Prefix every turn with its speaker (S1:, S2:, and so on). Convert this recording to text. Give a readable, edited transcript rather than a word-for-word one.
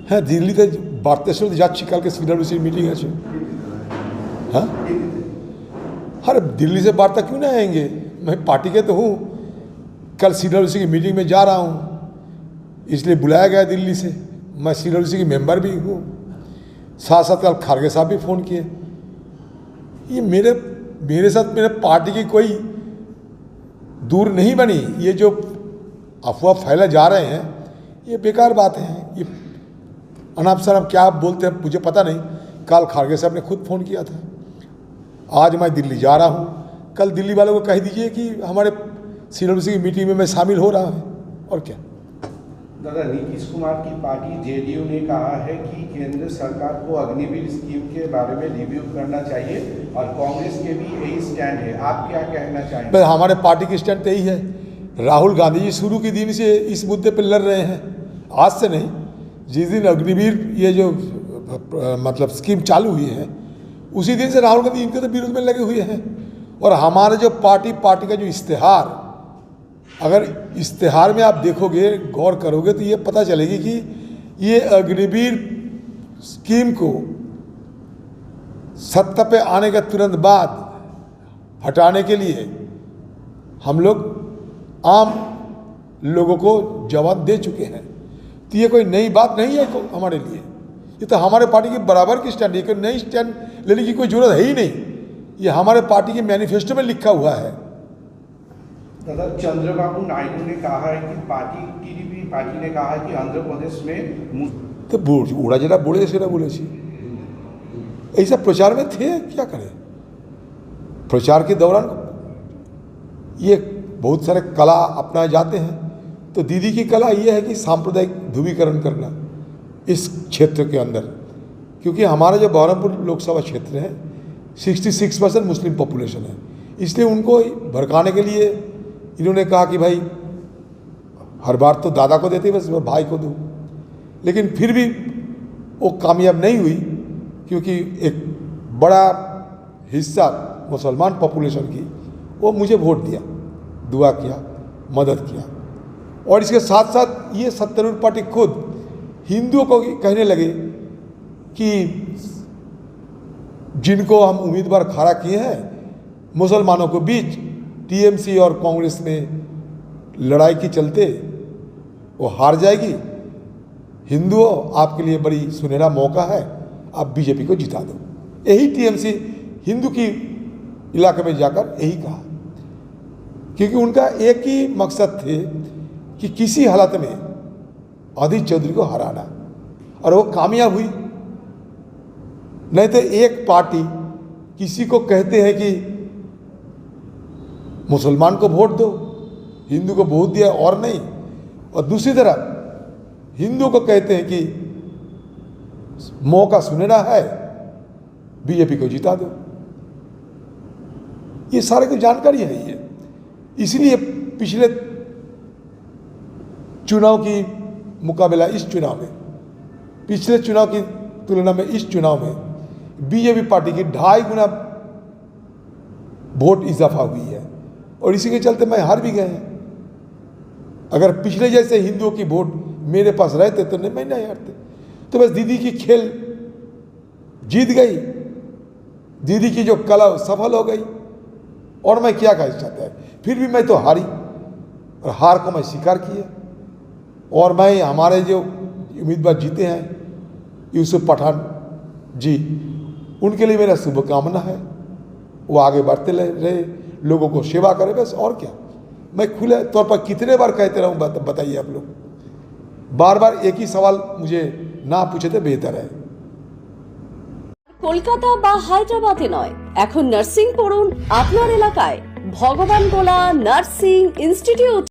S1: হ্যাঁ, দিল্লিতে বার্তা শুনতে যাচ্ছি, কালকে सीडब्ल्यूसी मीटिंग है। हाँ, अरे दिल्ली से वार्ता क्यों नहीं आएंगे? मैं पार्टी के तो हूँ। कल सीडब्ल्यूसी की मीटिंग में जा रहा हूँ, इसलिए बुलाया गया दिल्ली से। मैं सीडब्ल्यूसी की मेंबर भी हूँ। साथ साथ कल खारगे साहब भी फ़ोन किए। ये मेरे साथ मेरे पार्टी की कोई दूर नहीं बनी। ये जो अफवाह फैला जा रहे हैं ये बेकार बातें हैं। ये अनाप शनाप क्या बोलते हैं मुझे पता नहीं। कल खारगे साहब ने खुद फ़ोन किया था। आज मैं दिल्ली जा रहा हूँ। कल दिल्ली वालों को कह दीजिए कि हमारे सीडब्ल्यूसी की मीटिंग में मैं शामिल हो रहा हूँ। और क्या
S2: दादा, नीतीश कुमार की पार्टी जेडीयू ने कहा है कि केंद्र सरकार को अग्निवीर स्कीम के बारे में रिव्यू करना चाहिए और कांग्रेस के भी यही स्टैंड है। आप क्या कहना चाहेंगे?
S1: हमारे पार्टी की स्टैंड तो यही है। राहुल गांधी जी शुरू के दिन से इस मुद्दे पर लड़ रहे हैं, आज से नहीं। जिस दिन अग्निवीर ये जो मतलब स्कीम चालू हुई है उसी दिन से राहुल गांधी इनके तो विरोध में लगे हुए हैं। और हमारे जो पार्टी का जो इश्तेहार, अगर इश्तेहार में आप देखोगे, गौर करोगे तो ये पता चलेगी कि ये अग्निवीर स्कीम को सत्ता पे आने के तुरंत बाद हटाने के लिए हम लोग आम लोगों को जवाब दे चुके हैं। तो ये कोई नई बात नहीं है हमारे लिए। ये तो हमारे पार्टी की बराबर की स्टैंड है। कोई नई स्टैंड लेने की कोई जरूरत है ही नहीं। ये हमारे पार्टी के मैनिफेस्टो में लिखा हुआ है।
S2: दादा, चंद्रबाबू नायडू ने कहा है कि टीडीपी पार्टी ने कहा है कि आंध्र प्रदेश में
S1: तो ओड़ा जरा बोले सेरा बोले ऐसा प्रचार में थे, क्या करें। प्रचार के दौरान ये बहुत सारे कला अपनाए जाते हैं। तो दीदी की कला ये है कि सांप्रदायिक ध्रुवीकरण करना इस क्षेत्र के अंदर, क्योंकि हमारा जो बहरमपुर लोकसभा क्षेत्र है 66% मुस्लिम पॉपुलेशन है। इसलिए उनको भड़काने के लिए इन्होंने कहा कि भाई हर बार तो दादा को देते बस भाई को दूँ। लेकिन फिर भी वो कामयाब नहीं हुई, क्योंकि एक बड़ा हिस्सा मुसलमान पॉपुलेशन की वो मुझे वोट दिया, दुआ किया, मदद किया। और इसके साथ साथ ये सत्तारूढ़ पार्टी खुद हिंदुओं को कहने लगे कि जिनको हम उम्मीदवार खड़ा किए हैं मुसलमानों के बीच, टीएमसी और कांग्रेस में लड़ाई के चलते वो हार जाएगी। हिंदुओं, आपके लिए बड़ी सुनहरा मौका है, आप बीजेपी को जिता दो। यही टीएमसी हिंदू की इलाके में जाकर यही कहा, क्योंकि उनका एक ही मकसद थे कि किसी हालत में अधीर चौधरी को हराना, और वो कामयाब हुई। नहीं तो एक पार्टी किसी को कहते हैं कि मुसलमान को वोट दो, हिंदू को वोट दिया और नहीं, और दूसरी तरफ हिंदू को कहते हैं कि मौका सुनहरा है, बीजेपी को जिता दो। ये सारे को जानकारी है ये। इसलिए पिछले चुनाव की मुकाबला इस चुनाव में, पिछले चुनाव की तुलना में इस चुनाव में बीजेपी पार्टी की 2.5 गुना वोट इजाफा हुई है। और इसी के चलते मैं हार भी गए हैं। अगर पिछले जैसे हिंदुओं की वोट मेरे पास रहते तो मैं नहीं हारते। तो बस दीदी की खेल जीत गई, दीदी की जो कला सफल हो गई, और मैं क्या कह सकता है। फिर भी मैं तो हारी, और हार को मैं स्वीकार किया। और मैं, हमारे जो उम्मीदवार जीते हैं यूसुफ पठान जी, उनके लिए मेरा शुभकामना है। वो आगे बढ़ते रहे, लोगों को सेवा करे, बस। और क्या, मैं खुले तौर पर कितने बार कहते रहूँ, बताइए आप लोग। बार बार एक ही सवाल मुझे ना पूछे तो बेहतर है।
S3: কলকাতা বা হায়দ্রাবাদে নয়, এখন নার্সিং পড়ুন আপনার এলাকায়। ভগবান গোলা নার্সিং ইনস্টিটিউট।